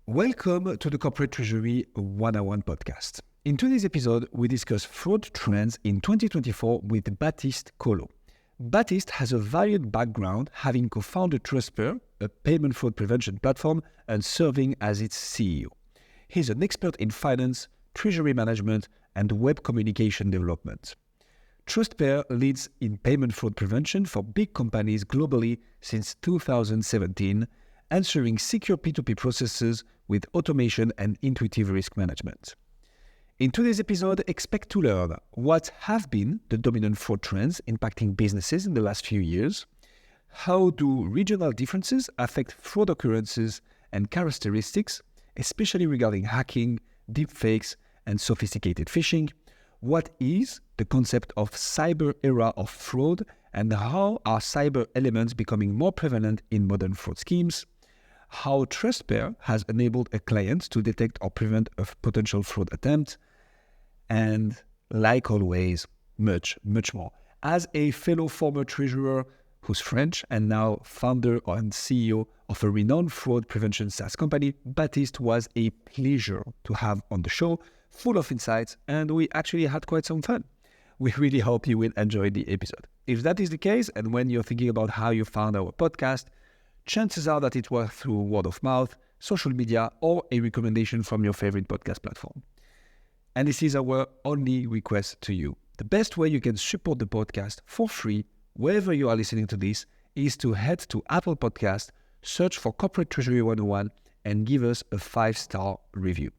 Welcome to the Corporate Treasury 101 podcast. In today's episode, we discuss fraud trends in 2024 with Baptiste COLLOT. Baptiste has a varied background, having co-founded Trustpair, a payment fraud prevention platform, and serving as its CEO. He's an expert in finance, treasury management, and web communication development. Trustpair leads in payment fraud prevention for big companies globally since 2017, answering secure P2P processes with automation and intuitive risk management. In today's episode, expect to learn what have been the dominant fraud trends impacting businesses in the last few years, how do regional differences affect fraud occurrences and characteristics, especially regarding hacking, deepfakes, and sophisticated phishing, what is the concept of cyber era of fraud, and how are cyber elements becoming more prevalent in modern fraud schemes, how Trustpair has enabled a client to detect or prevent a potential fraud attempt, and like always, much more. As a fellow former treasurer who's French and now founder and CEO of a renowned fraud prevention SaaS company, Baptiste was a pleasure to have on the show, full of insights, and we actually had quite some fun. We really hope you will enjoy the episode. If that is the case, and when you're thinking about how you found our podcast, chances are that it was through word of mouth, social media, or a recommendation from your favorite podcast platform. And this is our only request to you. The best way you can support the podcast for free, wherever you are listening to this, is to head to Apple Podcast, search for Corporate Treasury 101, and give us a 5-star review.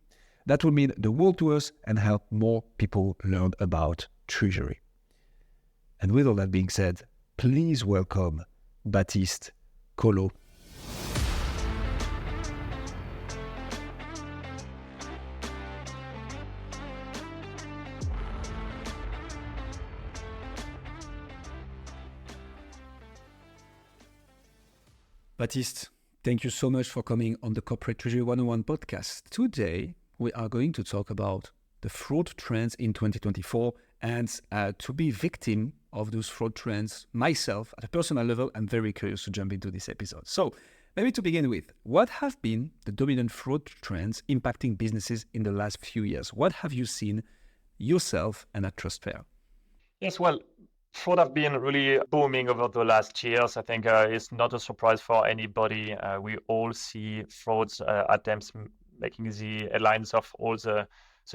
That will mean the world to us and help more people learn about treasury. And with all that being said, please welcome Baptiste COLLOT. Baptiste, thank you so much for coming on the Corporate Treasury 101 podcast. Today, we are going to talk about the fraud trends in 2024, and to be victim of those fraud trends myself at a personal level, I'm very curious to jump into this episode. So maybe to begin with, what have been the dominant fraud trends impacting businesses in the last few years? What have you seen yourself and at Trustpair? Yes, well, fraud have been really booming over the last years. I think it's not a surprise for anybody. We all see frauds attempts making the headlines of all the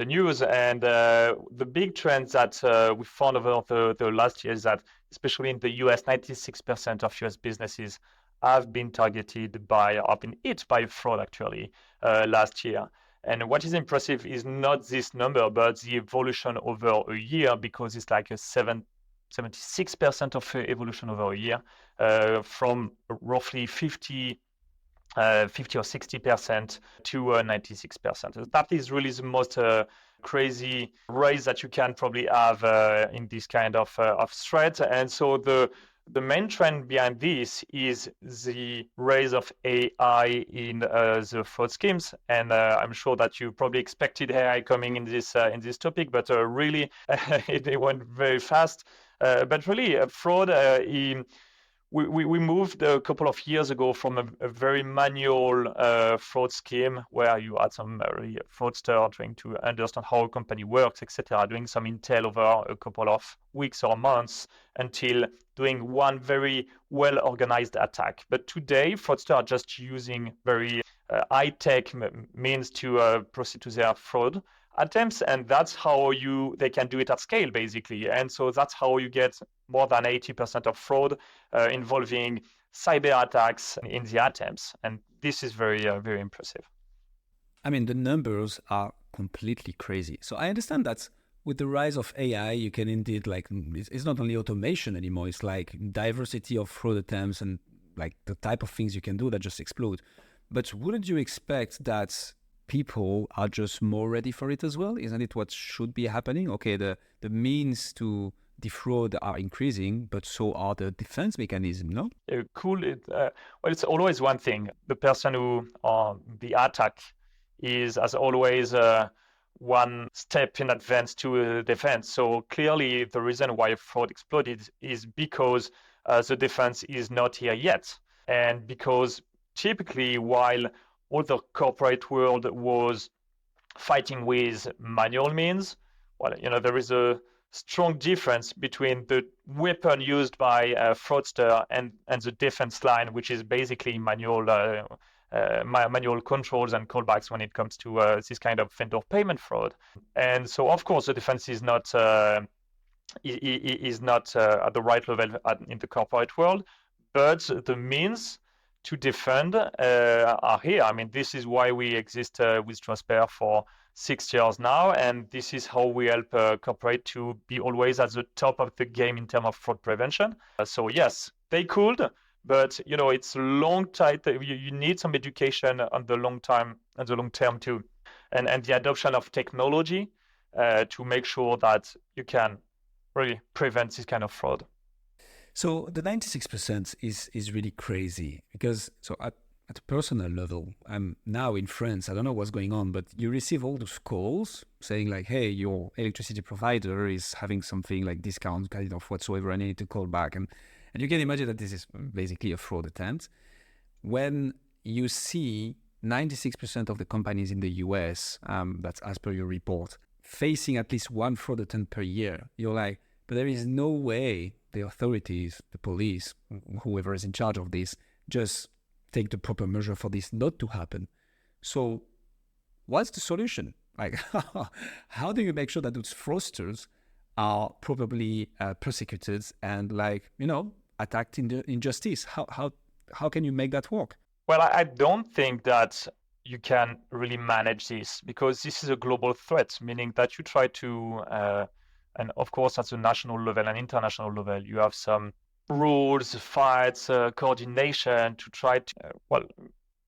news. And the big trends that we found over the last year is that, especially in the US, 96% of US businesses have been targeted by, or been hit by fraud actually last year. And what is impressive is not this number, but the evolution over a year, because it's like a 76% of evolution over a year, from roughly 50 or 60% to 96%. That is really the most crazy rise that you can probably have in this kind of threat. And so the main trend behind this is the rise of AI in the fraud schemes, and I'm sure that you probably expected AI coming in this topic, but really it went very fast. But really, fraud. We moved a couple of years ago from a very manual fraud scheme where you had some fraudster trying to understand how a company works, etc., doing some intel over a couple of weeks or months until doing one very well-organized attack. But today, fraudsters are just using very high-tech means to proceed to their fraud attempts, and that's how they can do it at scale, basically. And so that's how you get more than 80% of fraud involving cyber attacks in the attempts. And this is very impressive. I mean, the numbers are completely crazy. So I understand that with the rise of AI, you can indeed, like, it's not only automation anymore, it's like diversity of fraud attempts and like the type of things you can do that just explode. But wouldn't you expect that people are just more ready for it as well? Isn't it what should be happening? Okay, the means to defraud are increasing, but so are the defense mechanism, no? Cool. Well, it's always one thing. The person who, the attack is, as always, one step in advance to defense. So clearly the reason why fraud exploded is because the defense is not here yet. And because typically while all the corporate world was fighting with manual means, well, there is a strong difference between the weapon used by a fraudster and the defense line, which is basically manual controls and callbacks when it comes to this kind of vendor payment fraud. And so, of course, the defense is not at the right level in the corporate world, but the means to defend are here. I mean, this is why we exist with Trustpair for 6 years now, and this is how we help corporate to be always at the top of the game in terms of fraud prevention. So yes, they could, but it's long time. You need some education on the long term too, and the adoption of technology to make sure that you can really prevent this kind of fraud. So the 96% is really crazy because at a personal level, I'm now in France. I don't know what's going on, but you receive all those calls saying like, hey, your electricity provider is having something like discount kind of whatsoever, and I need to call back. And you can imagine that this is basically a fraud attempt. When you see 96% of the companies in the US, that's as per your report, facing at least one fraud attempt per year, you're like, but there is no way the authorities, the police, whoever is in charge of this, just take the proper measure for this not to happen. So what's the solution? Like, how do you make sure that those fraudsters are probably persecuted and attacked in justice? How can you make that work? Well, I don't think that you can really manage this because this is a global threat, meaning that you try to and of course, at the national level and international level, you have some rules, fights, coordination to try to,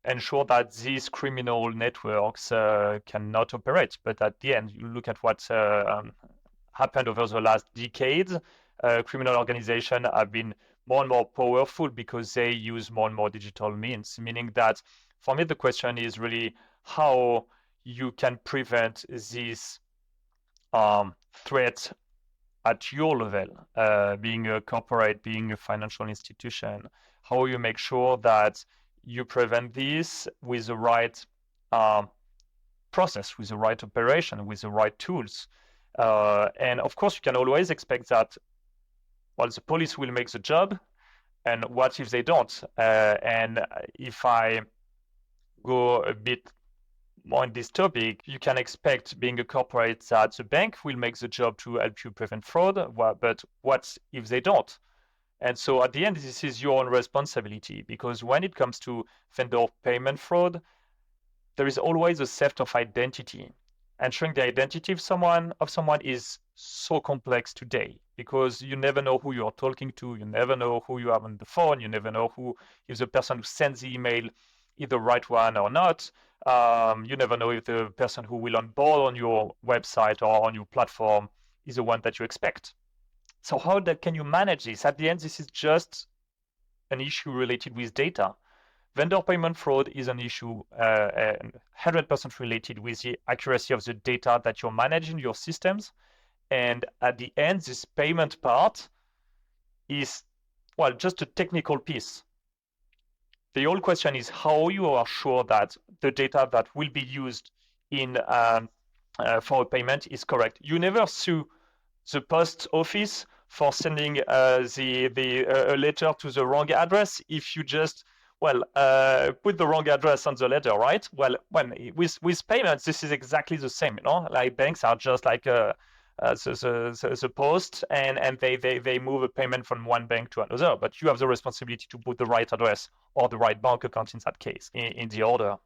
ensure that these criminal networks cannot operate. But at the end, you look at what happened over the last decades. Criminal organizations have been more and more powerful because they use more and more digital means, meaning that for me, the question is really how you can prevent this threat at your level, being a corporate, being a financial institution, how you make sure that you prevent this with the right process, with the right operation, with the right tools. And of course, you can always expect that, the police will make the job, and what if they don't? And if I go a bit more in this topic, you can expect, being a corporate, that the bank will make the job to help you prevent fraud, but what if they don't? And so at the end, this is your own responsibility, because when it comes to vendor payment fraud, there is always a theft of identity. Ensuring the identity of someone is so complex today, because you never know who you're talking to, you never know who you have on the phone, you never know who is the person who sends the email, is the right one or not. You never know if the person who will onboard on your website or on your platform is the one that you expect. So how can you manage this? At the end, this is just an issue related with data. Vendor payment fraud is an issue 100% related with the accuracy of the data that you're managing your systems. And at the end, this payment part is, just a technical piece. The whole question is how you are sure that the data that will be used in for a payment is correct. You never sue the post office for sending a letter to the wrong address if you just put the wrong address on the letter, right? Well, with payments, this is exactly the same. Like banks are just like the post, and they move a payment from one bank to another, but you have the responsibility to put the right address or the right bank account in that case in the order.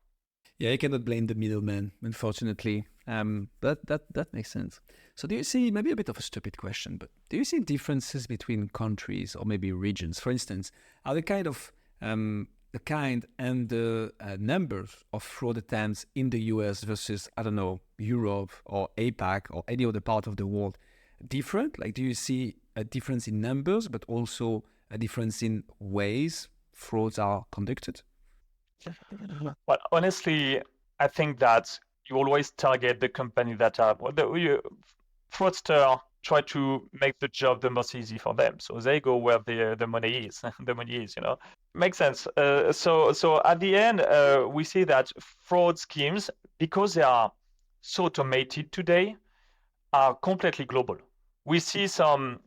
Yeah, you cannot blame the middleman, unfortunately. That makes sense. So do you see, maybe a bit of a stupid question, but do you see differences between countries or maybe regions? For instance, are the kind and the numbers of fraud attempts in the US versus, I don't know, Europe or APAC or any other part of the world different? Like, do you see a difference in numbers, but also a difference in ways frauds are conducted? Well, honestly, I think that you always target the company that are fraudster try to make the job the most easy for them. So they go where the money is. The money is, Makes sense. So at the end, we see that fraud schemes, because they are so automated today, are completely global. We see some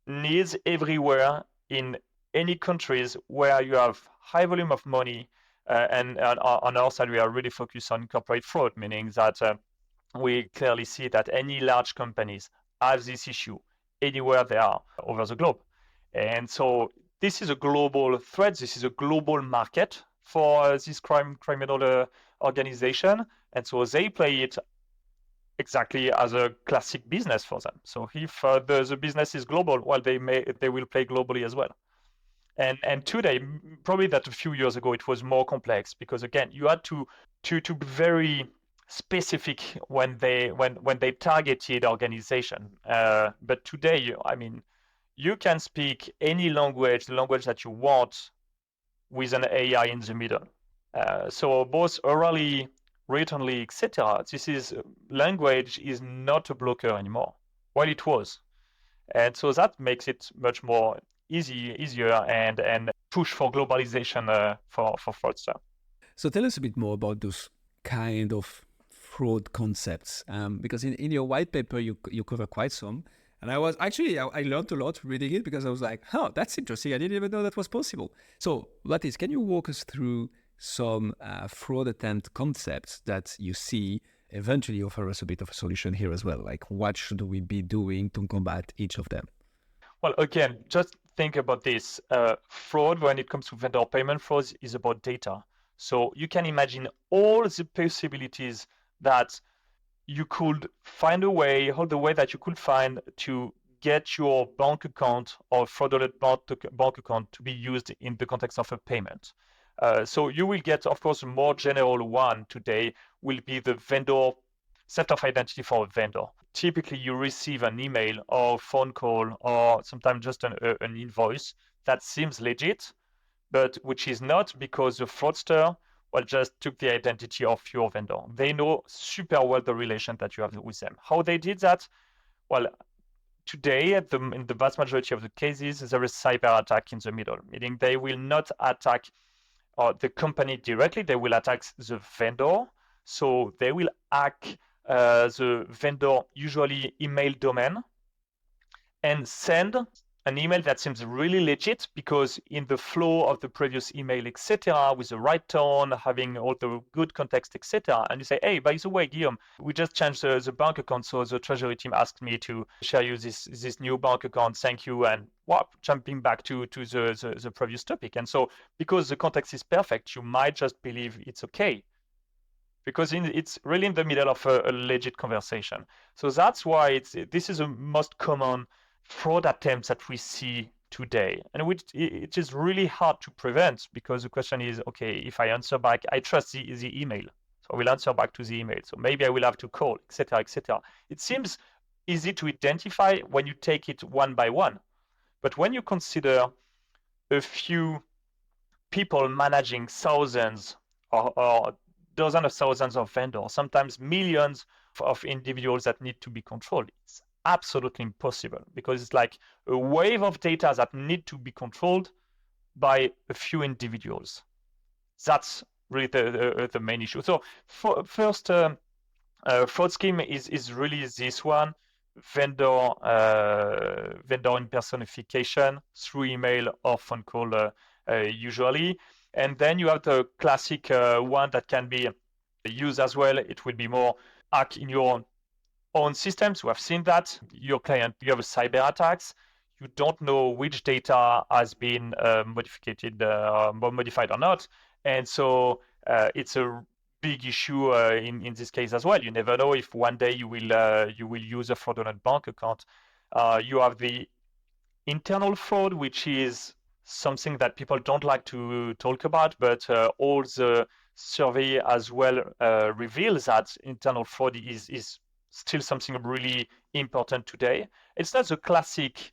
needs everywhere in any countries where you have high volume of money. And on our side, we are really focused on corporate fraud, meaning that we clearly see that any large companies have this issue anywhere they are over the globe. And so this is a global threat. This is a global market for this criminal organization. And so they play it exactly as a classic business for them. So if the business is global, well, they will play globally as well. And today, probably that a few years ago, it was more complex because again, you had to be very specific when they targeted organization. But today, you can speak any language, the language that you want, with an AI in the middle. So both orally, writtenly, etc. This is language is not a blocker anymore. Well, it was, and so that makes it much more easier and push for globalization for fraudster. So tell us a bit more about those kind of fraud concepts, because in your white paper you cover quite some, and I learned a lot reading it because I was like, oh, that's interesting. I didn't even know that was possible. So Baptiste, can you walk us through some fraud attempt concepts that you see eventually offer us a bit of a solution here as well? Like, what should we be doing to combat each of them? Well, again, just think about this. Fraud, when it comes to vendor payment frauds, is about data. So you can imagine all the possibilities that you could find a way, all the way that you could find to get your bank account or fraudulent bank account to be used in the context of a payment. So you will get, of course, a more general one today will be the vendor set of identity for a vendor. Typically, you receive an email or phone call or sometimes just an invoice that seems legit, but which is not, because the fraudster just took the identity of your vendor. They know super well the relation that you have with them. How they did that? Well, today, in the vast majority of the cases, there is cyber attack in the middle, meaning they will not attack the company directly, they will attack the vendor. So they will hack the vendor, usually email domain, and send an email that seems really legit because in the flow of the previous email, etc., with the right tone, having all the good context, etc., and you say, hey, by the way, Guillaume, we just changed the bank account, so the treasury team asked me to share you this new bank account, thank you, and jumping back to the previous topic. And so because the context is perfect, you might just believe it's okay, because it's really in the middle of a legit conversation. So that's why this is the most common fraud attempts that we see today, and which it is really hard to prevent, because the question is, okay, if I answer back, I trust the email, so I will answer back to the email, so maybe I will have to call, etc., etc. It seems easy to identify when you take it one by one, but when you consider a few people managing thousands or dozens of thousands of vendors, sometimes millions of individuals that need to be controlled, it's absolutely impossible, because it's like a wave of data that need to be controlled by a few individuals. That's really the main issue. So first, fraud scheme is really this one: vendor impersonification through email or phone call, usually. And then you have the classic one that can be used as well. It will be more hack in your own systems. We have seen that your client, you have a cyber attacks. You don't know which data has been modified or not, and so it's a big issue in this case as well. You never know if one day you will use a fraudulent bank account. You have the internal fraud, which is something that people don't like to talk about, but all the survey as well reveals that internal fraud is still something really important today. It's not the classic,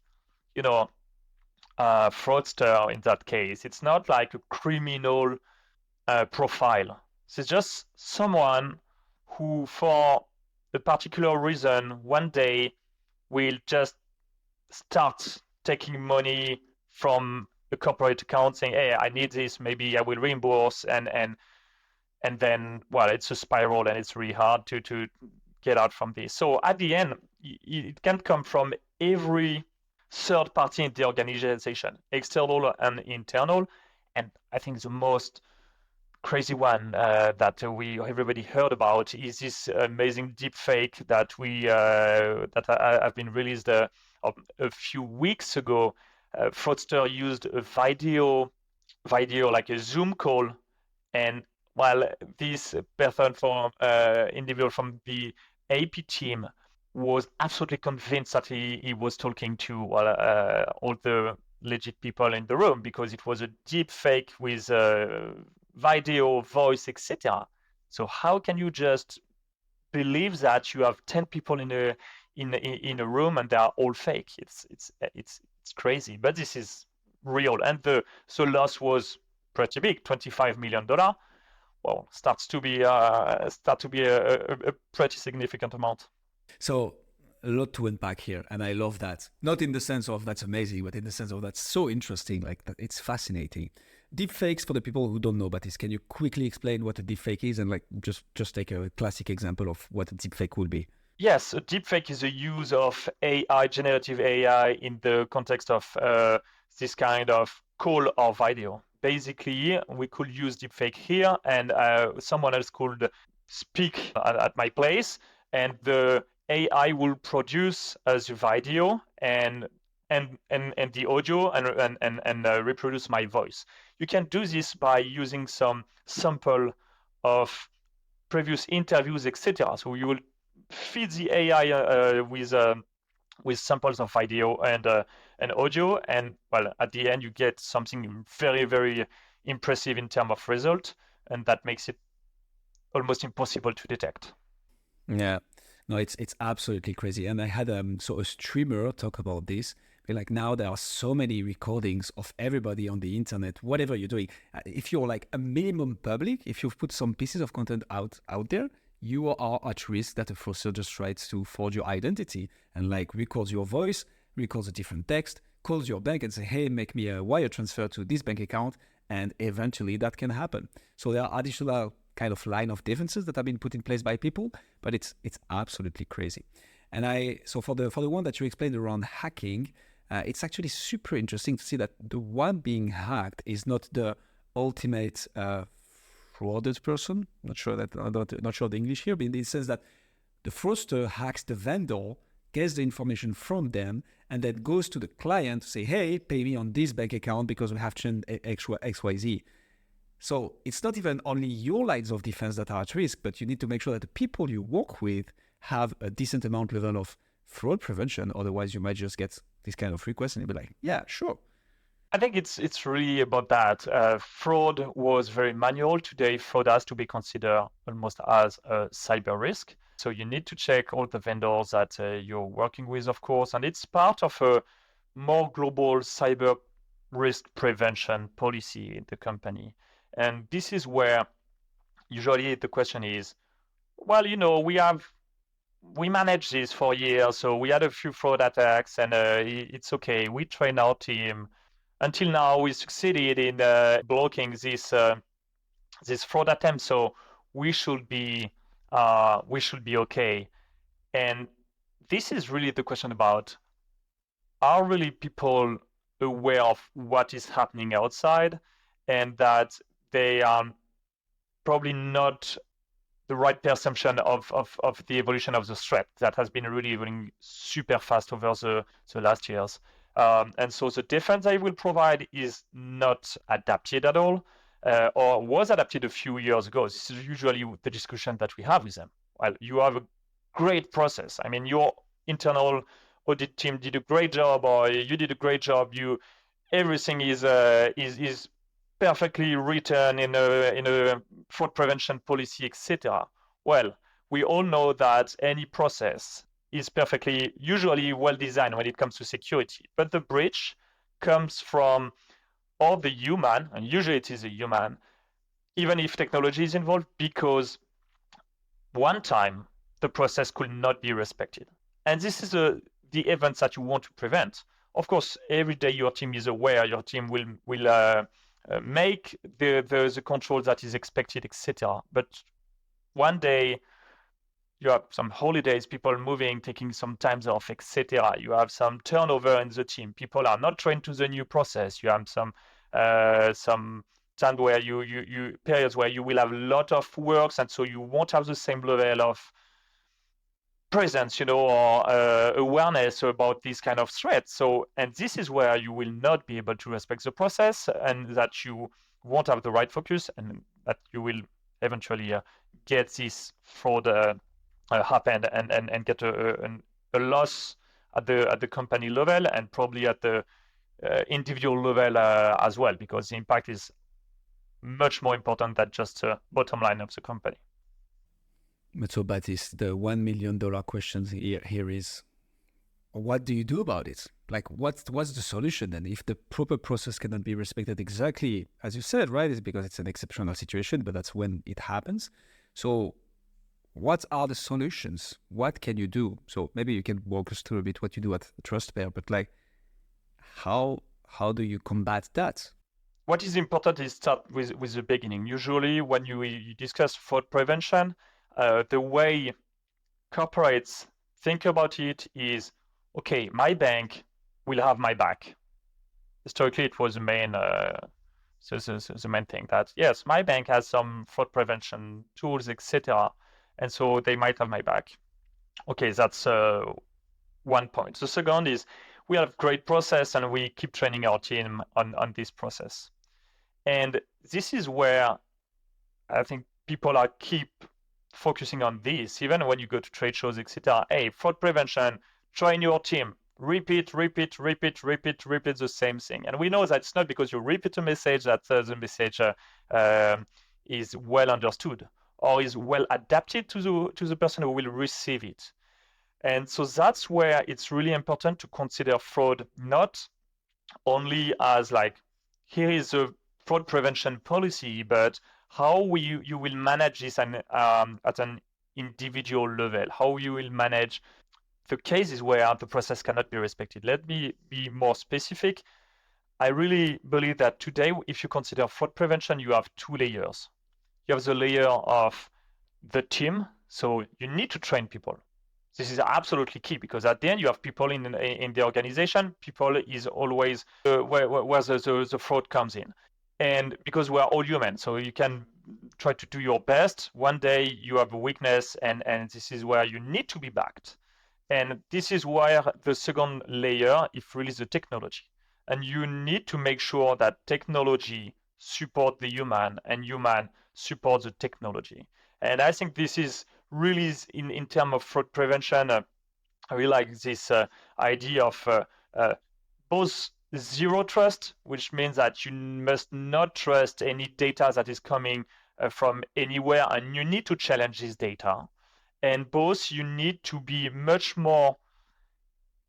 fraudster in that case. It's not like a criminal profile. It's just someone who, for a particular reason, one day will just start taking money from a corporate account saying, hey, I need this, maybe I will reimburse, and then, well, it's a spiral and it's really hard to get out from this. So at the end, it can come from every third party in the organization, external and internal. And I think the most crazy one that everybody heard about is this amazing deepfake that have been released a few weeks ago. Fraudster used a video like a Zoom call, and while this person individual from the AP team was absolutely convinced that he was talking to all the legit people in the room, because it was a deep fake with video, voice, etc. So how can you just believe that you have 10 people in a room and they are all fake? It's crazy, but this is real, and the loss was pretty big, $25 million. Well, starts to be a pretty significant amount. So a lot to unpack here, and I love that. Not in the sense of that's amazing, but in the sense of that's so interesting, like that it's fascinating. Deepfakes, for the people who don't know, Baptiste, can you quickly explain what a deepfake is, and like just take a classic example of what a deepfake would be? Yes, a deepfake is a use of AI, generative AI, in the context of this kind of call or video. Basically, we could use deepfake here, and someone else could speak at my place, and the AI will produce the video and the audio and reproduce my voice. You can do this by using some sample of previous interviews, etc. So you will feed the AI with samples of video and audio, and well, at the end you get something very, very impressive in terms of result, and that makes it almost impossible to detect. Yeah, no, it's absolutely crazy. And I had a streamer talk about this. Like, now there are so many recordings of everybody on the internet, whatever you're doing. If you're like a minimum public, if you've put some pieces of content out there, you are at risk that a fraudster just tries to forge your identity and like records your voice, records a different text, calls your bank and say, hey, make me a wire transfer to this bank account. And eventually that can happen. So there are additional kind of line of defenses that have been put in place by people, but it's absolutely crazy. And so for the one that you explained around hacking, it's actually super interesting to see that the one being hacked is not the ultimate frauded person. Not sure the English here, but in the sense that the fraudster hacks the vendor, gets the information from them, and then goes to the client to say, hey, pay me on this bank account because we have changed XYZ. So it's not even only your lines of defense that are at risk, but you need to make sure that the people you work with have a decent amount level of fraud prevention. Otherwise, you might just get this kind of request and you'll be like, yeah, sure. I think it's really about that. Fraud was very manual. Today, fraud has to be considered almost as a cyber risk. So you need to check all the vendors that you're working with, of course, and it's part of a more global cyber risk prevention policy in the company. And this is where usually the question is, well, we managed this for years, so we had a few fraud attacks, and it's okay. We train our team. Until now, we succeeded in blocking this fraud attempt, so we should be okay. And this is really the question about, are really people aware of what is happening outside, and that they are probably not the right perception of the evolution of the threat that has been really evolving super fast over the last years. And so the defense I will provide is not adapted at all, or was adapted a few years ago. This is usually the discussion that we have with them. Well, you have a great process. I mean, your internal audit team did a great job, or you did a great job. Everything is perfectly written in a fraud prevention policy, etc. Well, we all know that any process is usually well designed when it comes to security, but the breach comes from all the human, and usually it is a human, even if technology is involved, because one time the process could not be respected. And this is a the events that you want to prevent. Of course, every day your team is aware, your team will make the control that is expected, etc. But one day you have some holidays, people moving, taking some time off, etc. You have some turnover in the team. People are not trained to the new process. You have some time where you periods where you will have a lot of works, and so you won't have the same level of presence, or awareness about these kind of threats. So, and this is where you will not be able to respect the process, and that you won't have the right focus, and that you will eventually get this fraud happen and get a loss at the company level, and probably at the individual level as well, because the impact is much more important than just the bottom line of the company. So, Baptiste, the $1 million question here is, what do you do about it? Like, what's the solution then? If the proper process cannot be respected exactly as you said, right? It's because it's an exceptional situation, but that's when it happens. So what are the solutions? What can you do? So maybe you can walk us through a bit what you do at Trustpair, but like, how do you combat that? What is important is start with the beginning. Usually when you discuss fraud prevention, the way corporates think about it is, okay, my bank will have my back. Historically, it was the main thing that, yes, my bank has some fraud prevention tools, etc., and so they might have my back. Okay, that's one point. The second is we have great process and we keep training our team on this process. And this is where I think people keep focusing on this, even when you go to trade shows, etc. Hey, fraud prevention, train your team, repeat the same thing. And we know that it's not because you repeat a message that the message is well understood or is well adapted to the person who will receive it. And so that's where it's really important to consider fraud not only as like, here is a fraud prevention policy, but how you will manage this at an individual level, how you will manage the cases where the process cannot be respected. Let me be more specific. I really believe that today, if you consider fraud prevention, you have two layers. You have the layer of the team, so you need to train people. This is absolutely key, because at the end you have people in the organization. People is always where the fraud comes in. And because we are all human, so you can try to do your best. One day you have a weakness, and this is where you need to be backed. And this is where the second layer is really the technology. And you need to make sure that technology support the human and human support the technology. And I think this is really, in terms of fraud prevention, I really like this idea of both zero trust, which means that you must not trust any data that is coming from anywhere, and you need to challenge this data. And both, you need to be much more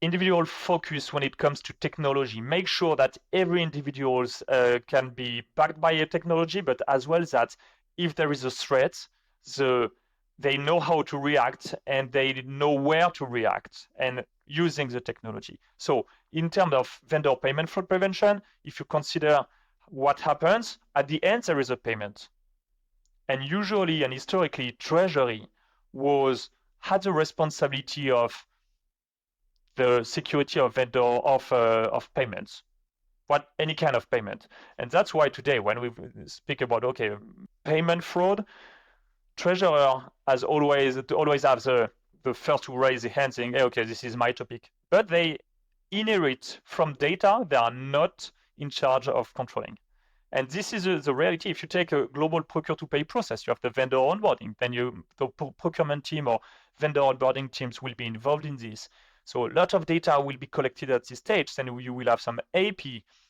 individual focused when it comes to technology. Make sure that every individual can be backed by a technology, but as well that if there is a threat, they know how to react and they know where to react and using the technology. So in terms of vendor payment fraud prevention, if you consider what happens, at the end there is a payment. And usually and historically, Treasury had the responsibility of the security of vendor of payments, any kind of payment. And that's why today, when we speak about payment fraud, Treasurer has always have the first to raise the hand, saying, hey, okay, this is my topic. But they inherit from data they are not in charge of controlling. And this is the reality. If you take a global procure-to-pay process, you have the vendor onboarding, then the procurement team or vendor onboarding teams will be involved in this. So a lot of data will be collected at this stage. Then you will have some AP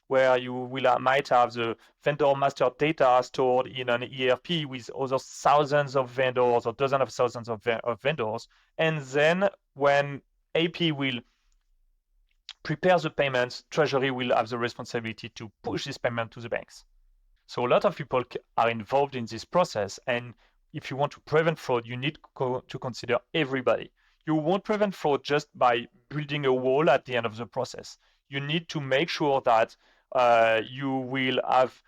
where you might have the vendor master data stored in an ERP with other thousands of vendors or dozens of thousands of vendors. And then when AP will prepare the payments, Treasury will have the responsibility to push this payment to the banks. So a lot of people are involved in this process. And if you want to prevent fraud, you need to consider everybody. You won't prevent fraud just by building a wall at the end of the process. You need to make sure that you will have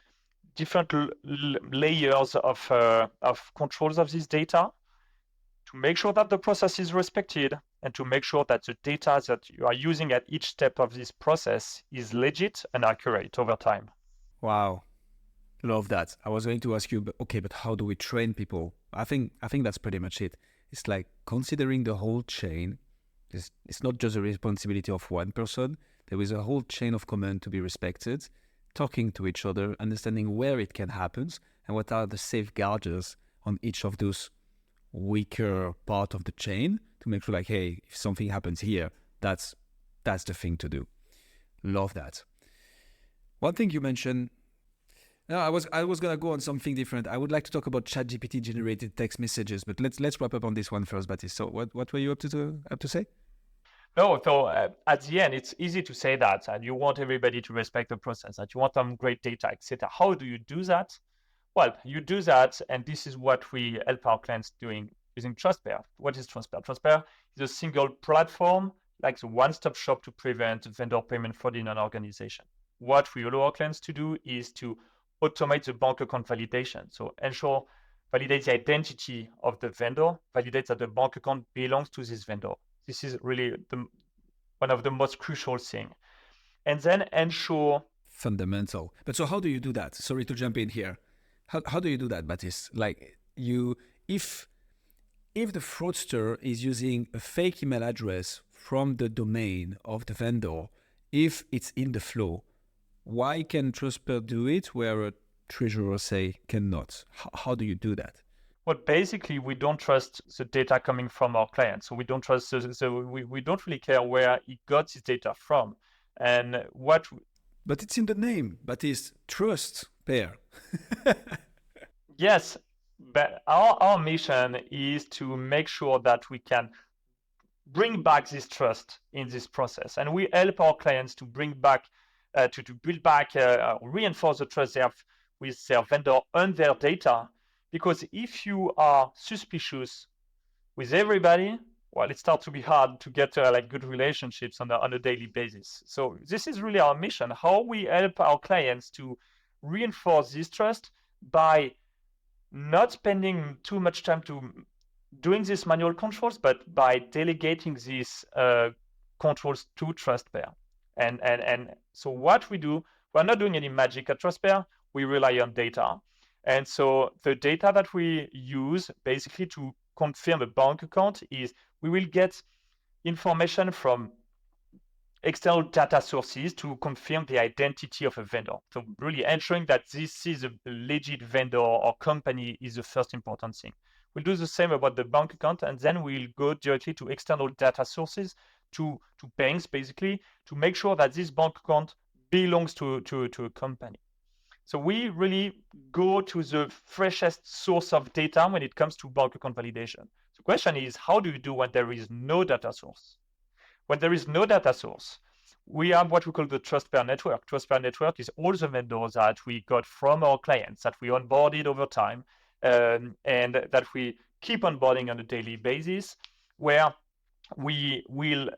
different layers of controls of this data to make sure that the process is respected and to make sure that the data that you are using at each step of this process is legit and accurate over time. Wow. Love that. I was going to ask you, but how do we train people? I think that's pretty much it. It's like considering the whole chain. It's not just a responsibility of one person. There is a whole chain of command to be respected, talking to each other, understanding where it can happen, and what are the safeguards on each of those weaker part of the chain to make sure, like, hey, if something happens here, that's the thing to do. Love that. One thing you mentioned. No, I was gonna go on something different. I would like to talk about ChatGPT generated text messages, but let's wrap up on this one first, Baptiste. So what were you up to say? No, so at the end, it's easy to say that, and you want everybody to respect the process, that you want them great data, etc. How do you do that? Well, you do that, and this is what we help our clients doing using Trustpair. What is Trustpair? Trustpair is a single platform, like the one-stop shop to prevent vendor payment fraud in an organization. What we allow our clients to do is to automate the bank account validation. So validate the identity of the vendor, validate that the bank account belongs to this vendor. This is really one of the most crucial things. And then ensure. Fundamental. But so how do you do that? Sorry to jump in here. How do you do that, Baptiste? Like if the fraudster is using a fake email address from the domain of the vendor, if it's in the flow, why can Trustpair do it where a treasurer, say, cannot? How do you do that? Well, basically, we don't trust the data coming from our clients. So we don't trust, so we don't really care where he got his data from. And what... But it's in the name, Baptiste, Trustpair. Yes, but our mission is to make sure that we can bring back this trust in this process. And we help our clients to bring back to build back, reinforce the trust they have with their vendor and their data. Because if you are suspicious with everybody, well, it starts to be hard to get like good relationships on a daily basis. So this is really our mission, how we help our clients to reinforce this trust by not spending too much time to doing these manual controls, but by delegating these controls to Trustpair. And so what we do, we're not doing any magic at Trustpair. We rely on data. And so the data that we use basically to confirm a bank account is we will get information from external data sources to confirm the identity of a vendor. So really ensuring that this is a legit vendor or company is the first important thing. We'll do the same about the bank account, and then we'll go directly to external data sources, to banks, basically, to make sure that this bank account belongs to a company. So we really go to the freshest source of data when it comes to bank account validation. The question is, how do you do when there is no data source? When there is no data source, we have what we call the Trustpair network. Trustpair network is all the vendors that we got from our clients that we onboarded over time, and that we keep onboarding on a daily basis, where we will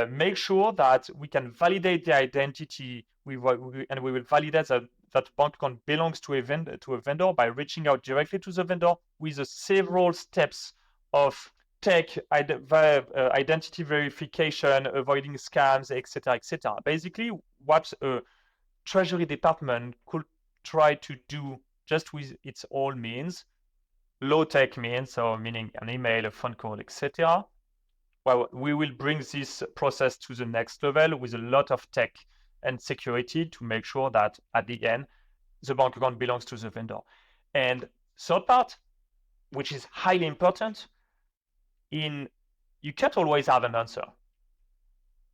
make sure that we can validate the identity, and we will validate that bank account belongs to a vendor by reaching out directly to the vendor with several steps of tech identity verification, avoiding scams, etc., etc. Basically, what a treasury department could try to do just with its own means, low tech means, so meaning an email, a phone call, etc. Well, we will bring this process to the next level with a lot of tech and security to make sure that at the end, the bank account belongs to the vendor. And third part, which is highly important, you can't always have an answer.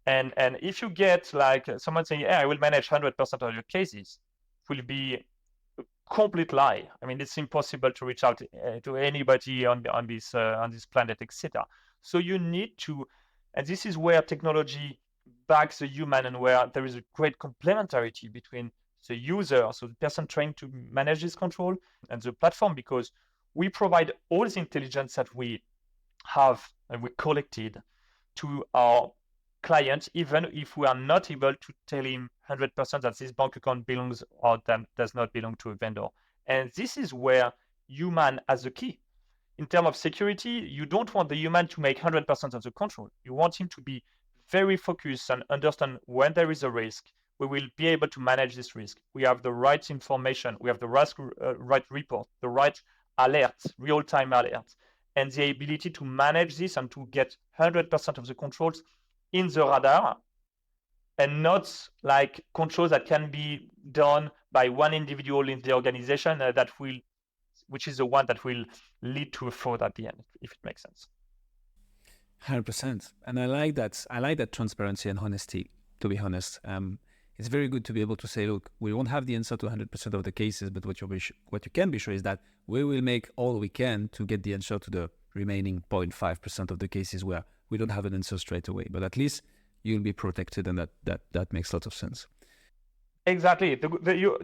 And if you get like someone saying, yeah, I will manage 100% of your cases, it will be a complete lie. I mean, it's impossible to reach out to anybody on this planet, etc. So you need to, and this is where technology backs the human and where there is a great complementarity between the user, so the person trying to manage this control, and the platform, because we provide all the intelligence that we have and we collected to our client, even if we are not able to tell him 100% that this bank account belongs or does not belong to a vendor. And this is where human has a key. In terms of security, you don't want the human to make 100% of the control. You want him to be very focused and understand when there is a risk. We will be able to manage this risk. We have the right information. We have the right report, the right alert, real-time alert, and the ability to manage this and to get 100% of the controls in the radar, and not like controls that can be done by one individual in the organization which is the one that will lead to a fraud at the end, if it makes sense. 100%. And I like that transparency and honesty, to be honest. It's very good to be able to say, look, we won't have the answer to 100% of the cases, but what you can be sure is that we will make all we can to get the answer to the remaining 0.5% of the cases where we don't have an answer straight away. But at least you'll be protected, and that makes a lot of sense. Exactly.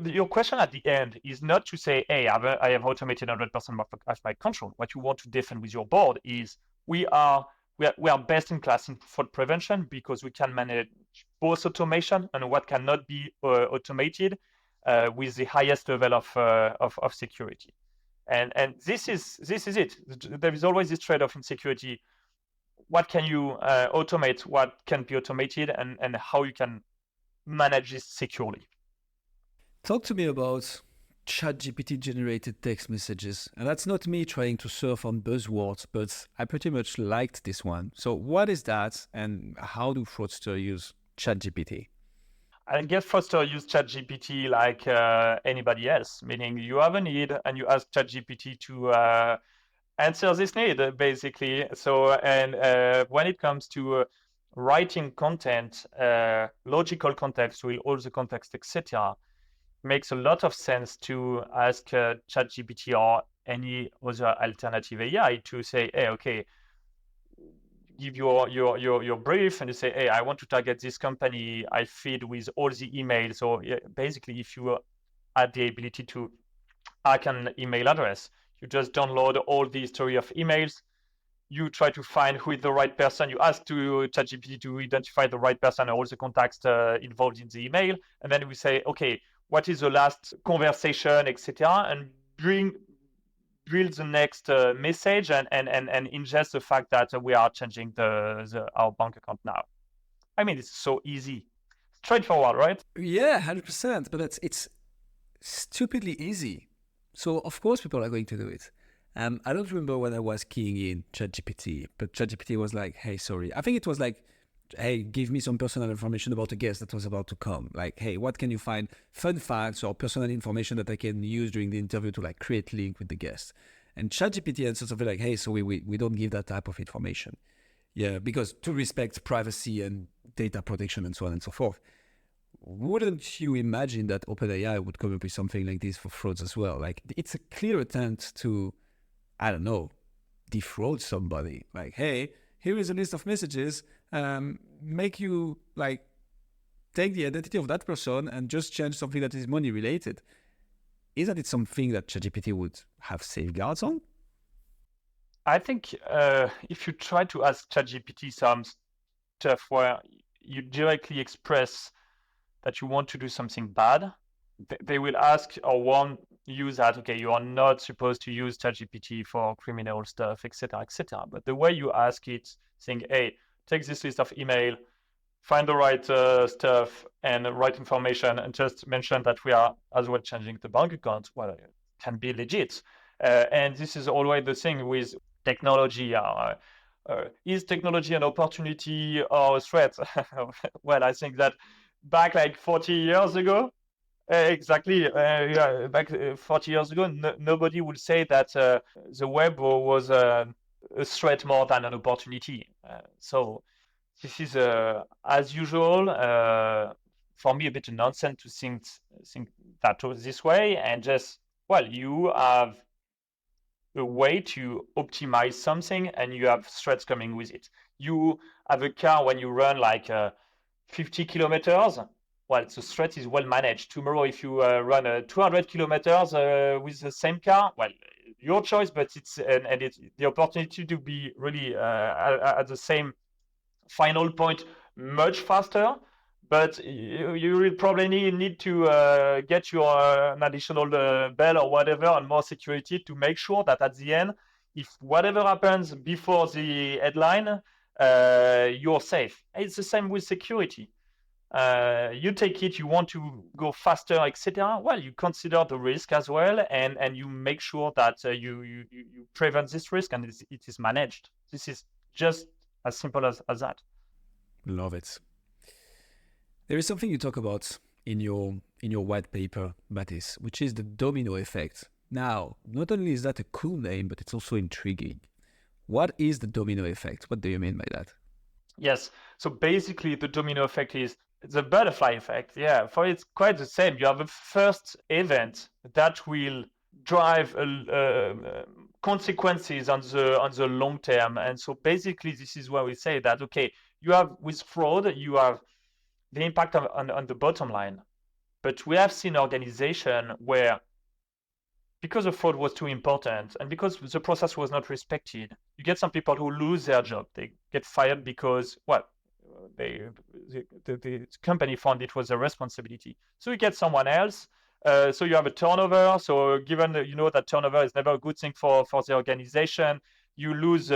Your question at the end is not to say, hey, I have automated 100% of my control. What you want to defend with your board is we are best in class in fraud prevention because we can manage both automation and what cannot be automated with the highest level of security. And this is it. There is always this trade-off in security. What can you automate? What can be automated, and how you can manage this securely. Talk to me about ChatGPT generated text messages. And that's not me trying to surf on buzzwords, but I pretty much liked this one. So what is that, and how do fraudsters use ChatGPT? I guess fraudsters use ChatGPT like anybody else, meaning you have a need and you ask ChatGPT to answer this need, basically. So, and when it comes to writing content, logical context with all the context, etc., makes a lot of sense to ask ChatGPT or any other alternative AI to say, hey, okay, give your brief and you say, hey, I want to target this company. I feed with all the emails. So basically, if you have the ability to hack an email address, you just download all the history of emails. You try to find who is the right person. You ask to ChatGPT to identify the right person and all the contacts involved in the email. And then we say, okay, what is the last conversation, etc., and build the next message and ingest the fact that we are changing our bank account now. I mean, it's so easy. Straightforward, right? Yeah, 100%. But it's stupidly easy. So, of course, people are going to do it. I don't remember when I was keying in ChatGPT, but ChatGPT was like, hey, sorry. I think it was like, hey, give me some personal information about a guest that was about to come. Like, hey, what can you find? Fun facts or personal information that I can use during the interview to like create link with the guest. And ChatGPT answers something like, hey, so we don't give that type of information. Yeah, because to respect privacy and data protection and so on and so forth. Wouldn't you imagine that OpenAI would come up with something like this for frauds as well? Like, it's a clear attempt to, I don't know, defraud somebody. Like, hey, here is a list of messages, make you like take the identity of that person and just change something that is money related. Isn't it something that ChatGPT would have safeguards on? I think if you try to ask ChatGPT some stuff where you directly express that you want to do something bad, they will ask or warn you that, okay, you are not supposed to use ChatGPT for criminal stuff, etc., etc. But the way you ask it, saying, hey, take this list of email, find the right stuff and right information, and just mention that we are as well changing the bank account, well, it can be legit. And this is always the thing with technology. Is technology an opportunity or a threat? Well, I think that back like 40 years ago, exactly. Back 40 years ago, nobody would say that the web was a threat more than an opportunity. So this is, as usual, for me, a bit of nonsense to think that this way. And just, well, you have a way to optimize something and you have threats coming with it. You have a car when you run like 50 kilometers. Well, the threat is well managed. Tomorrow, if you run 200 kilometers with the same car, well, your choice, but it's the opportunity to be really at the same final point much faster. But you will probably need to get your an additional bell or whatever and more security to make sure that at the end, if whatever happens before the headline, you're safe. It's the same with security. You take it, you want to go faster, etc. Well, you consider the risk as well, and you make sure that you prevent this risk and it is managed. This is just as simple as that. Love it. There is something you talk about in your white paper, Baptiste, which is the domino effect. Now, not only is that a cool name, but it's also intriguing. What is the domino effect? What do you mean by that? Yes. So basically, the domino effect is the butterfly effect. Yeah, for it's quite the same. You have a first event that will drive consequences on the long term, and so basically, this is where we say that okay, you have with fraud, you have the impact on the bottom line, but we have seen organization where because the fraud was too important and because the process was not respected, you get some people who lose their job. They get fired because, well, the company found it was their responsibility. So you get someone else. So you have a turnover. So given that turnover is never a good thing for the organization, you lose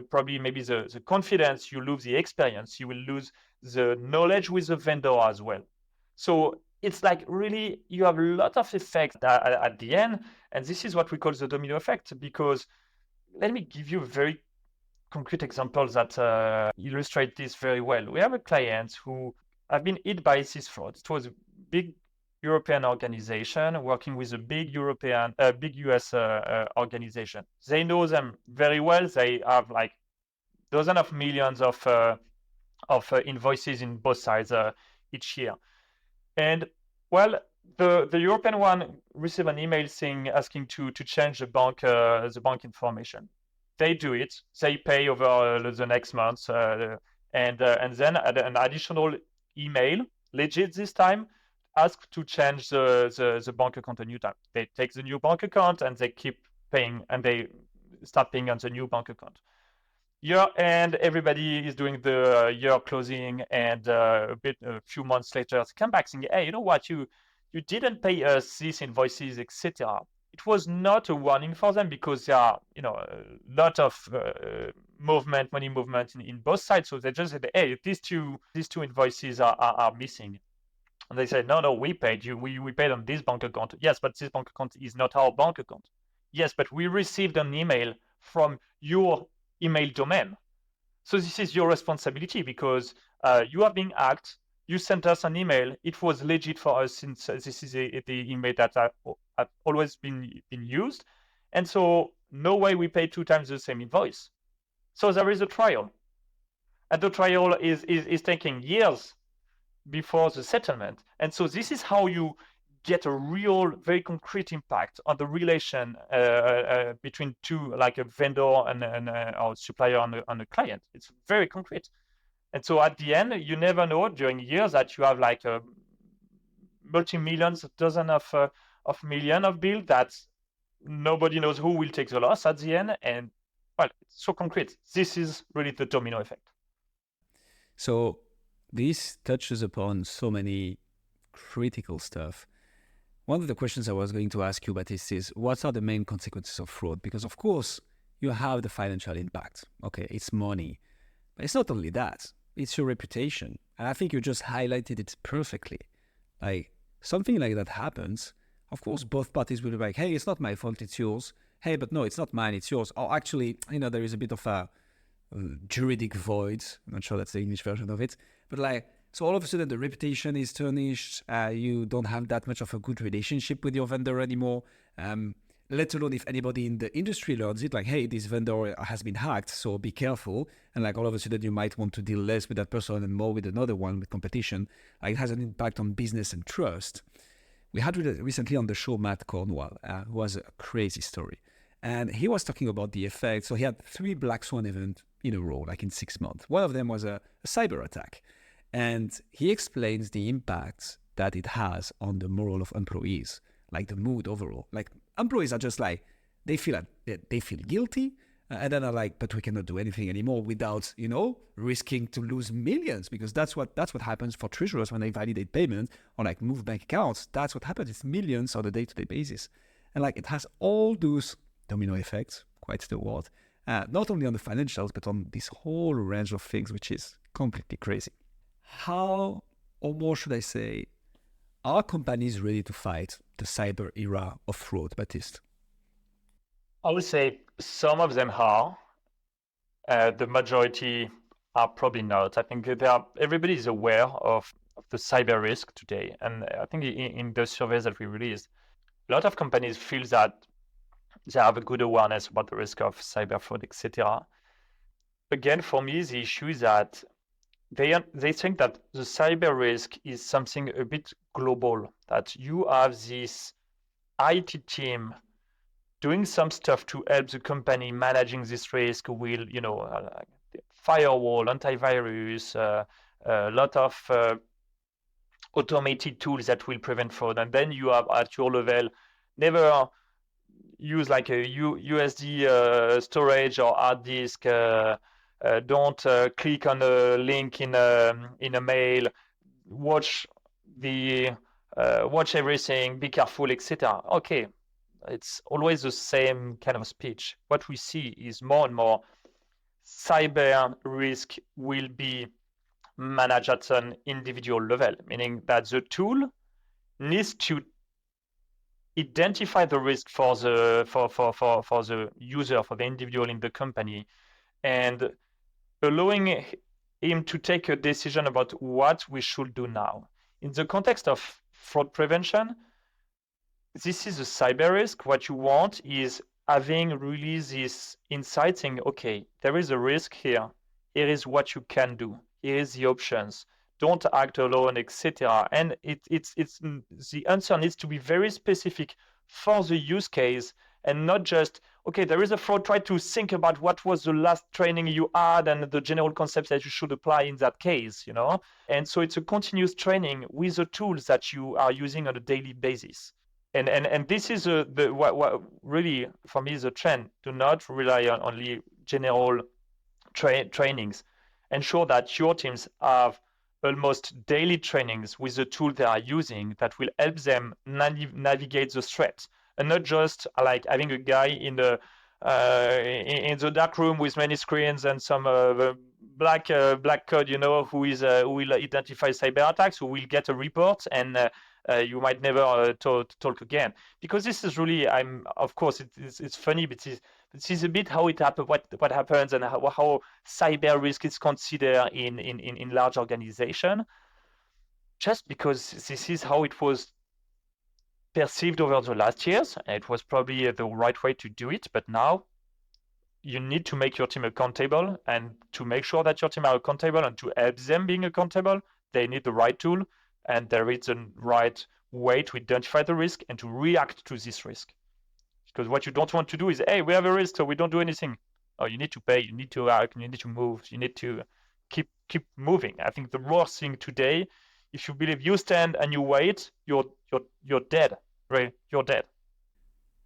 probably maybe the confidence, you lose the experience, you will lose the knowledge with the vendor as well. So it's like really you have a lot of effects at the end, and this is what we call the domino effect. Because let me give you a very concrete example that illustrate this very well. We have a client who have been hit by this fraud. It was a big European organization working with a big US organization. They know them very well. They have like dozens of millions of invoices in both sides each year. And well, the European one received an email asking to change the bank information. They do it. They pay over the next month, and then an additional email, legit this time, ask to change the bank account a new time. They take the new bank account and they keep paying, and they start paying on the new bank account. And everybody is doing the year closing, and a few months later, they come back saying, "Hey, you know what? You didn't pay us these invoices, etc." It was not a warning for them because there are a lot of money movement in both sides. So they just said, "Hey, these two invoices are missing." And they said, no, we paid you. We paid on this bank account. Yes, but this bank account is not our bank account. Yes, but we received an email from your email domain. So this is your responsibility because you are being hacked. You sent us an email. It was legit for us since this is the email that have always been used. And so no way we pay 2 times the same invoice. So there is a trial. And the trial is taking years before the settlement. And so this is how you get a real, very concrete impact on the relation between two, like a vendor and or supplier and a client. It's very concrete. And so at the end, you never know during years that you have like a multi-millions, dozen of million of bill that nobody knows who will take the loss at the end. And well, it's so concrete. This is really the domino effect. So this touches upon so many critical stuff. One of the questions I was going to ask you, Baptiste, is what are the main consequences of fraud? Because of course, you have the financial impact. Okay, it's money. But it's not only that. It's your reputation. And I think you just highlighted it perfectly. Like, something like that happens, of course, both parties will be like, hey, it's not my fault, it's yours. Hey, but no, it's not mine, it's yours. Or actually, there is a bit of a juridic void. I'm not sure that's the English version of it. But like, so all of a sudden the reputation is tarnished. You don't have that much of a good relationship with your vendor anymore. Let alone if anybody in the industry learns it, like, hey, this vendor has been hacked, so be careful. And like all of a sudden you might want to deal less with that person and more with another one with competition. Like, it has an impact on business and trust. We had recently on the show Matt Cornwall, who has a crazy story. And he was talking about the effect. So he had 3 black swan events in a row, like in 6 months. One of them was a cyber attack. And he explains the impact that it has on the morale of employees, like the mood overall. Like, employees are just like, they feel guilty, and then are like, but we cannot do anything anymore without, risking to lose millions, because that's what happens for treasurers when they validate payments or like move bank accounts. That's what happens. It's millions on a day-to-day basis, and like it has all those domino effects, quite the word, not only on the financials but on this whole range of things, which is completely crazy. How, or more should I say, are companies ready to fight the cyber era of fraud, Baptiste? I would say some of them are. The majority are probably not. I think everybody is aware of the cyber risk today. And I think in the surveys that we released, a lot of companies feel that they have a good awareness about the risk of cyber fraud, etc. Again, for me, the issue is that they think that the cyber risk is something a bit global, that you have this IT team doing some stuff to help the company managing this risk will, firewall, antivirus, a lot of automated tools that will prevent fraud. And then you have at your level, never use like a USD storage or hard disk. Don't click on a link in a mail. Watch everything. Be careful, etc. Okay, it's always the same kind of speech. What we see is more and more cyber risk will be managed at an individual level, meaning that the tool needs to identify the risk for the user, for the individual in the company, and allowing him to take a decision about what we should do now. In the context of fraud prevention, this is a cyber risk. What you want is having really this insight saying, okay, there is a risk here. Here is what you can do. Here is the options. Don't act alone, etc. And it's the answer needs to be very specific for the use case and not just, okay, there is a fraud. Try to think about what was the last training you had and the general concepts that you should apply in that case, And so it's a continuous training with the tools that you are using on a daily basis. And this is what really for me is a trend. Do not rely on only general trainings. Ensure that your teams have almost daily trainings with the tool they are using that will help them navigate the threat, and not just like having a guy in the dark room with many screens and some black code, who will identify cyber attacks, who will get a report, and you might never talk again. Because this is really, of course, it's funny, but this is a bit how it happens, what happens, and how cyber risk is considered in large organization. Just because this is how it was perceived over the last years, and it was probably the right way to do it. But now you need to make your team accountable, and to make sure that your team are accountable and to help them being accountable, they need the right tool, and there is a right way to identify the risk and to react to this risk. Because what you don't want to do is, hey, we have a risk, so we don't do anything. Oh, you need to pay, you need to act, you need to move, you need to keep moving. I think the worst thing today, if you believe you stand and you wait, you're dead, right? You're dead.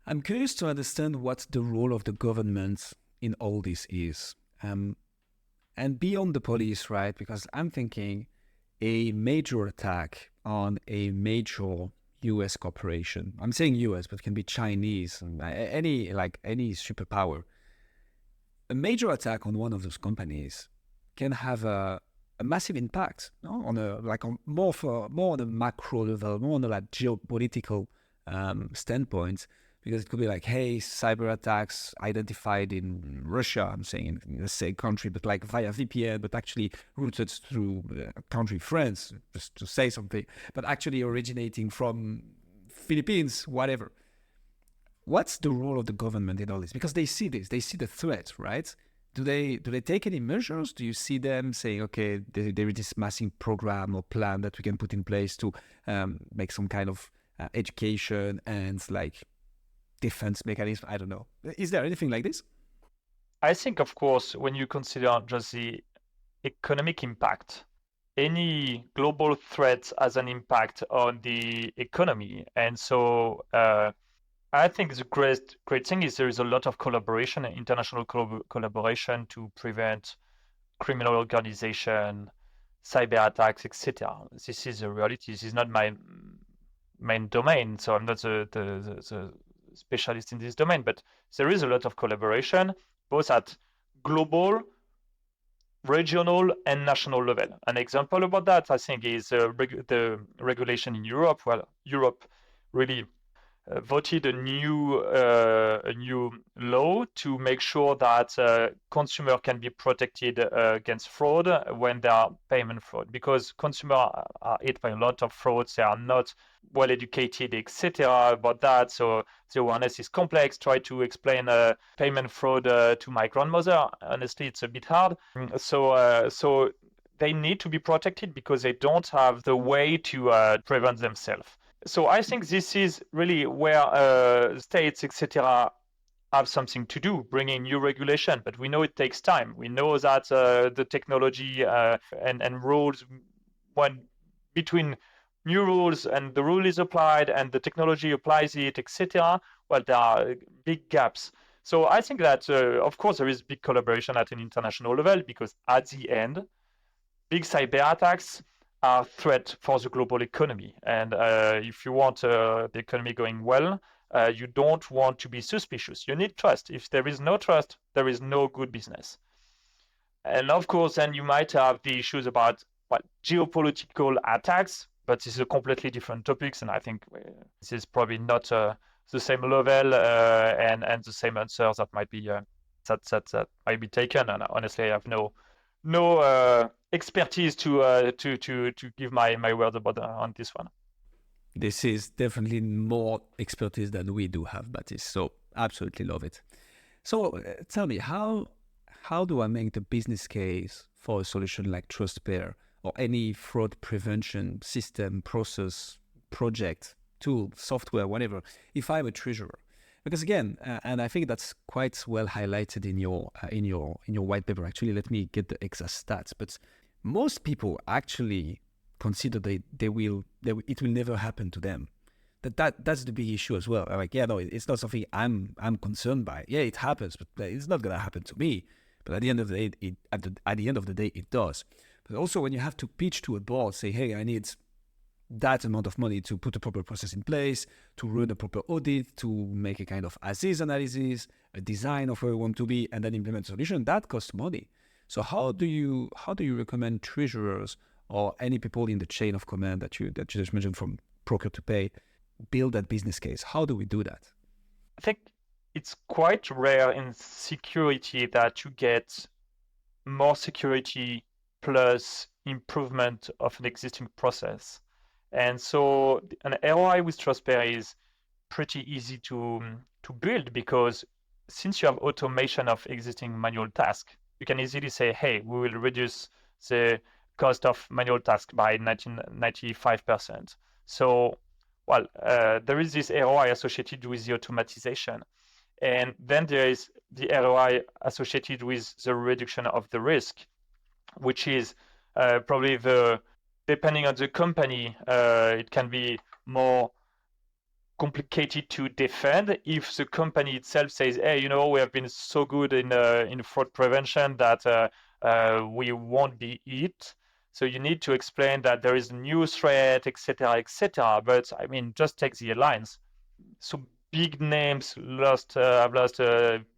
I'm curious to understand what the role of the government in all this is. And beyond the police, right? Because I'm thinking a major attack on a major US corporation. I'm saying US, but it can be Chinese, any superpower. A major attack on one of those companies can have a massive impact, on more on a macro level, more on a geopolitical standpoint, because it could be like, hey, cyber attacks identified in Russia, I'm saying in the same country, but like via VPN, but actually routed through country France, just to say something, but actually originating from Philippines, whatever. What's the role of the government in all this? Because they see this, they see the threat, right? Do they take any measures? Do you see them saying, okay, there is this massive program or plan that we can put in place to make some kind of education and defense mechanism? I don't know. Is there anything like this? I think, of course, when you consider just the economic impact, any global threat has an impact on the economy. And so I think the great thing is there is a lot of collaboration, international collaboration to prevent criminal organization, cyber attacks, etc. This is a reality. This is not my main domain, so I'm not the specialist in this domain, but there is a lot of collaboration, both at global, regional, and national level. An example about that, I think, is the regulation in Europe. Well, Europe really voted a new law to make sure that consumer can be protected against fraud when there are payment fraud, because consumers are hit by a lot of frauds. They are not well educated, etc. about that. So the awareness is complex. Try to explain payment fraud to my grandmother. Honestly, it's a bit hard. So they need to be protected because they don't have the way to prevent themselves. So I think this is really where states, etc., have something to do, bringing new regulation. But we know it takes time. We know that the technology and rules, when between new rules and the rule is applied and the technology applies it, etc., well, there are big gaps. So I think that, of course, there is big collaboration at an international level, because at the end, big cyber attacks are a threat for the global economy. And if you want the economy going well, you don't want to be suspicious. You need trust. If there is no trust, there is no good business. And of course, then you might have the issues about geopolitical attacks, but this is a completely different topics. And I think this is probably not the same level and the same answers that might be that might be taken. And honestly, I have no expertise to give my words about on this one. This is definitely more expertise than we do have, Baptiste. So absolutely love it. So tell me, how do I make the business case for a solution like Trustpair or any fraud prevention system, process, project, tool, software, whatever, if I'm a treasurer? Because again, and I think that's quite well highlighted in your white paper. Actually, let me get the exact stats. But most people actually consider it will never happen to them. That's the big issue as well. Like, yeah, no, it's not something I'm concerned by. Yeah, it happens, but it's not gonna happen to me. But at the end of the day, at the end of the day, it does. But also, when you have to pitch to a board, say, hey, I need that amount of money to put a proper process in place, to run a proper audit, to make a kind of as-is analysis, a design of where we want to be, and then implement a solution, that costs money. So how do you recommend treasurers or any people in the chain of command that you just mentioned, from procure to pay, build that business case? How do we do that? I think it's quite rare in security that you get more security plus improvement of an existing process. And so an ROI with Trustpair is pretty easy to build, because since you have automation of existing manual tasks, you can easily say, hey, we will reduce the cost of manual tasks by 95%. So, well, there is this ROI associated with the automatization. And then there is the ROI associated with the reduction of the risk, which is probably depending on the company, it can be more complicated to defend if the company itself says, hey, we have been so good in fraud prevention that we won't be hit. So you need to explain that there is a new threat, etc., etc. But I mean, just take the airlines. So big names have lost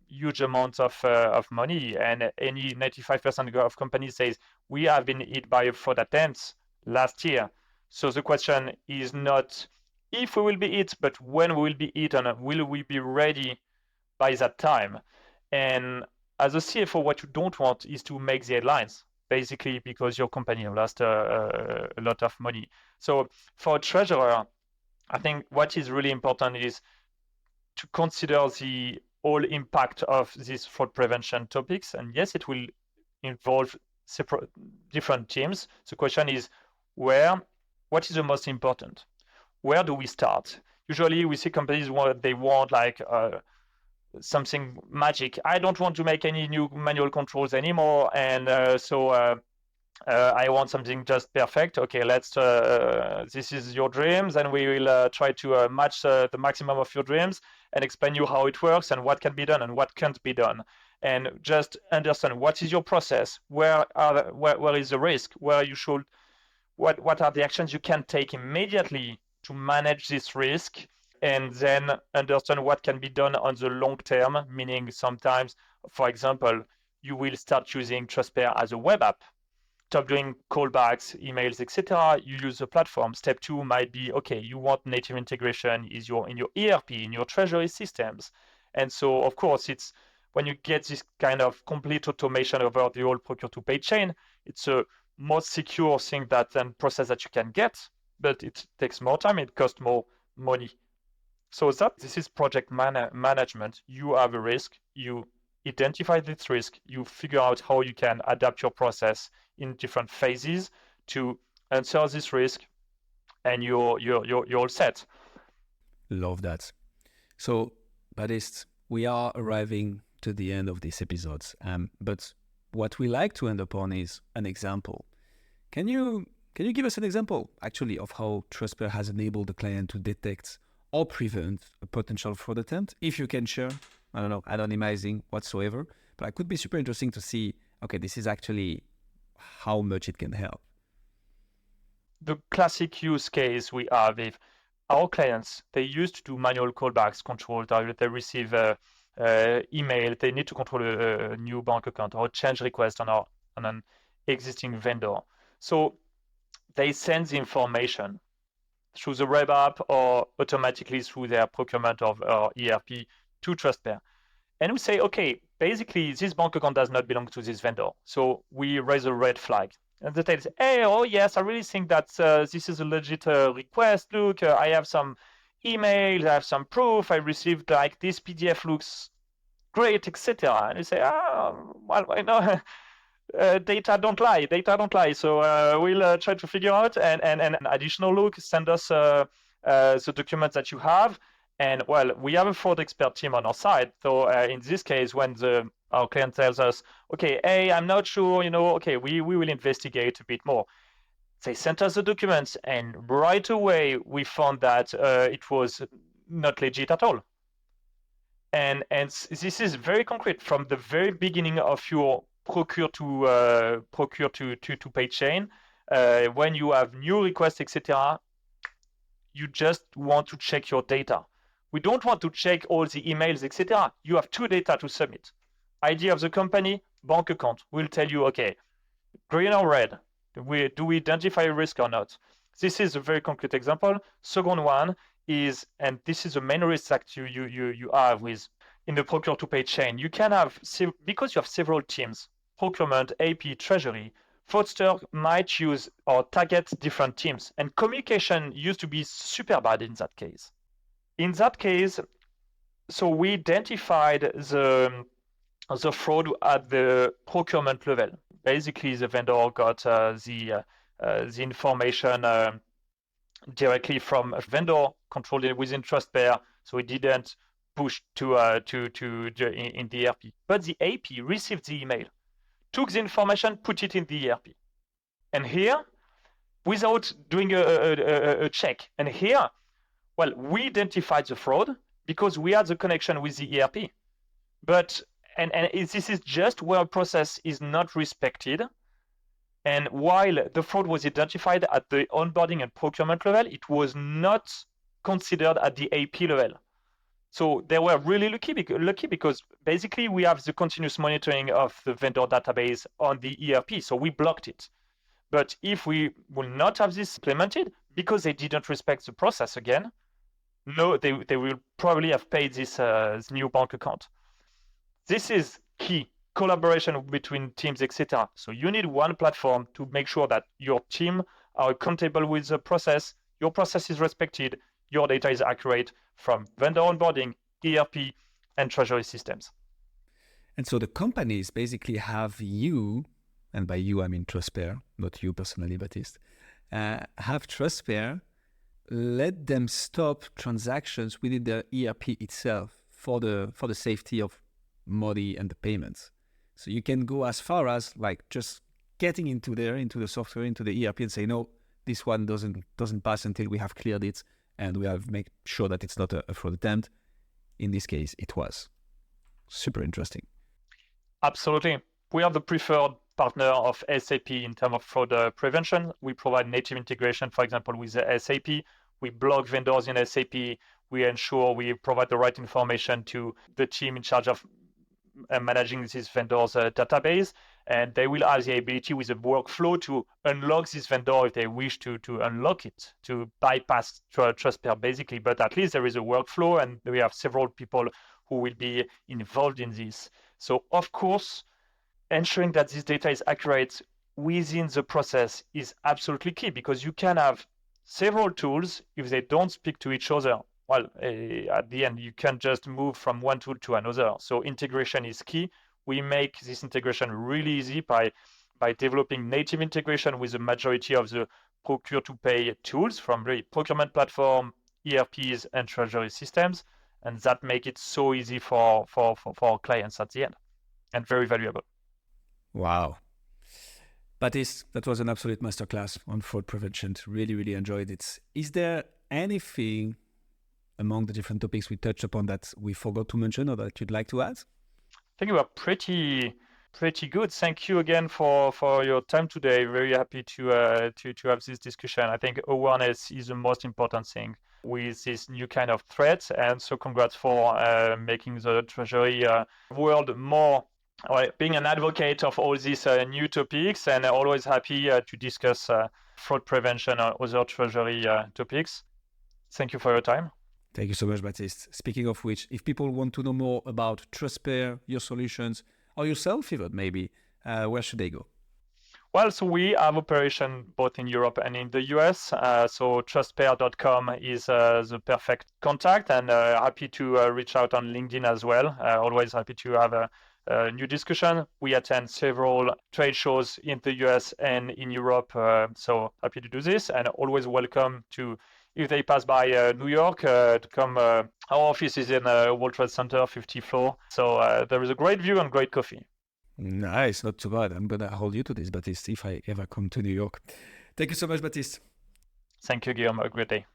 huge amounts of money, and any 95% of companies says we have been hit by fraud attempts last year. So the question is not if we will be hit, but when we will be hit, and will we be ready by that time? And as a CFO, what you don't want is to make the headlines, basically because your company lost a lot of money. So for a treasurer, I think what is really important is to consider the whole impact of these fraud prevention topics. And yes, it will involve different teams. The question is, what is the most important? Where do we start? Usually we see companies they want like something magic. I don't want to make any new manual controls anymore. And so I want something just perfect. Okay, this is your dreams, and we will try to match the maximum of your dreams and explain you how it works and what can be done and what can't be done. And just understand what is your process, where is the risk, where you should, what are the actions you can take immediately to manage this risk, and then understand what can be done on the long term, meaning sometimes, for example, you will start using Trustpair as a web app. Stop doing callbacks, emails, etc. You use the platform. Step 2 might be, okay, you want native integration in your ERP, in your treasury systems. And so, of course, it's when you get this kind of complete automation over the whole procure-to-pay chain, it's a more secure thing and process that you can get, but it takes more time, it costs more money. So this is project management. You have a risk, you identify this risk, you figure out how you can adapt your process in different phases to answer this risk, and you're all set. Love that. So, Baptiste, we are arriving to the end of this episode, but what we like to end upon is an example. Can you give us an example, actually, of how Trustpair has enabled the client to detect or prevent a potential fraud attempt? If you can share, I don't know, anonymizing whatsoever, but it could be super interesting to see, okay, this is actually how much it can help. The classic use case we have with our clients, they used to do manual callbacks control. They receive email, they need to control a new bank account or change request on an existing vendor. So they send the information through the web app or automatically through their procurement of ERP to Trustpair. And we say, okay, basically this bank account does not belong to this vendor. So we raise a red flag. And the tail says, hey, oh yes, I really think that this is a legit request. Look, I have some emails, I have some proof, I received like this PDF looks great, etc. And you say, well, I know data don't lie. So we'll try to figure out and an additional look, send us the documents that you have. And well, we have a fraud expert team on our side. So in this case, when our client tells us, okay, hey, I'm not sure, okay, we will investigate a bit more. They sent us the documents, and right away we found that it was not legit at all. And this is very concrete from the very beginning of your procure to pay chain. When you have new requests, etc., you just want to check your data. We don't want to check all the emails, etc. You have two data to submit. ID of the company, bank account. We'll tell you, okay, green or red. Do we identify a risk or not? This is a very concrete example. Second one is, and this is the main risk that you have with in the procure to pay chain. You can have, because you have several teams, procurement, AP, treasury, fraudster might use or target different teams. And communication used to be super bad in that case. In that case, so we identified the fraud at the procurement level. Basically, the vendor got the information directly from a vendor controlled within Trustpair, so it didn't push to in the ERP. But the AP received the email, took the information, put it in the ERP, and here, without doing a check, and here, well, we identified the fraud because we had the connection with the ERP, but and this is just where a process is not respected. And while the fraud was identified at the onboarding and procurement level, it was not considered at the AP level. So they were really lucky because basically we have the continuous monitoring of the vendor database on the ERP, so we blocked it. But if we will not have this implemented, because they didn't respect the process again, no, they will probably have paid this new bank account. This is key, collaboration between teams, etc. So you need one platform to make sure that your team are accountable with the process, your process is respected, your data is accurate from vendor onboarding, ERP, and treasury systems. And so the companies basically have you, and by you I mean Trustpair, not you personally, Baptiste, have Trustpair let them stop transactions within the ERP itself for the safety of money and the payments. So you can go as far as like just getting into the software, into the ERP, and say, no, this one doesn't pass until we have cleared it and we have made sure that it's not a fraud attempt. In this case, it was. Super interesting. Absolutely. We are the preferred partner of SAP in terms of fraud prevention. We provide native integration, for example, with SAP. We block vendors in SAP. We ensure we provide the right information to the team in charge of managing this vendor's database, and they will have the ability with a workflow to unlock this vendor if they wish to unlock it, to bypass Trustpair basically. But at least there is a workflow, and we have several people who will be involved in this. So of course, ensuring that this data is accurate within the process is absolutely key, because you can have several tools. If they don't speak to each other, well, at the end, you can just move from one tool to another. So integration is key. We make this integration really easy by developing native integration with the majority of the procure-to-pay tools from the procurement platform, ERPs, and treasury systems. And that make it so easy for our clients at the end, and very valuable. Wow. Baptiste, that was an absolute masterclass on fraud prevention. Really, really enjoyed it. Is there anything among the different topics we touched upon that we forgot to mention or that you'd like to add? I think we were pretty good. Thank you again for your time today. Very happy to have this discussion. I think awareness is the most important thing with this new kind of threat. And so congrats for making the treasury world more, being an advocate of all these new topics, and always happy to discuss fraud prevention or other treasury topics. Thank you for your time. Thank you so much, Baptiste. Speaking of which, if people want to know more about Trustpair, your solutions, or yourself even maybe, where should they go? Well, so we have operation both in Europe and in the US. So trustpair.com is the perfect contact, and happy to reach out on LinkedIn as well. Always happy to have a new discussion. We attend several trade shows in the US and in Europe. So happy to do this, and always welcome to, if they pass by New York, to come. Our office is in World Trade Center, 50th floor. So there is a great view and great coffee. Nice, not too bad. I'm going to hold you to this, Baptiste, if I ever come to New York. Thank you so much, Baptiste. Thank you, Guillaume. Have a great day.